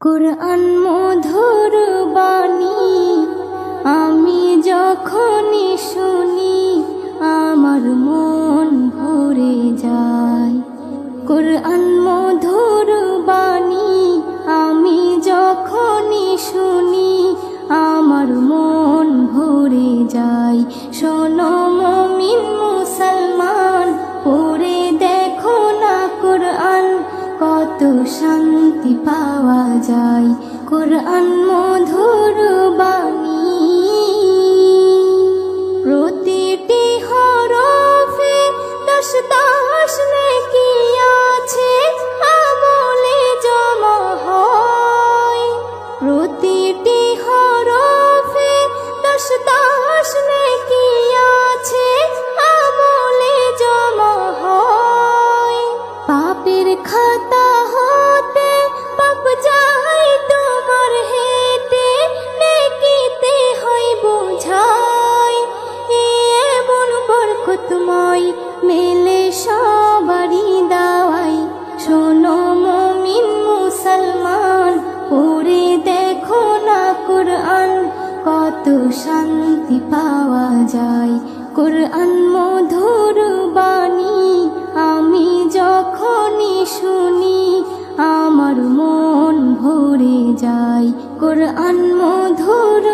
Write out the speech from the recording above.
কুরআন মধুর বাণী আমি যখনই শুনি আমার মন ভরে যায়। কুরআন মধুর বাণী আমি যখনই শুনি আমার মন ভরে যায়। শোনো মুমিন মুসলমান, পড়ে দেখো না কুরআন, কত শান্তি পাওয়া যায়। কুরআন মধুর বাণী প্রতিটি হরফে 10 নেকি আছে, আমলে জমা হয়। প্রতিটি হরফে 10 নেকি আছে, আমলে জমা হয়। পাপের খাতা হতে পাপ যায় তোমার হেতে, নেকিতে হয় বোঝাই। এমন বরকতময় মেলে সবারই দাওয়াই। শোনো মুমিন মুসলমান, পড়ে দেখো না কুরআন, কত শান্তি পাওয়া যায়। কুরআন মধুর বাণী আমি যখনই শুনি আমার মন ভরে যায়। কুরআন মধুর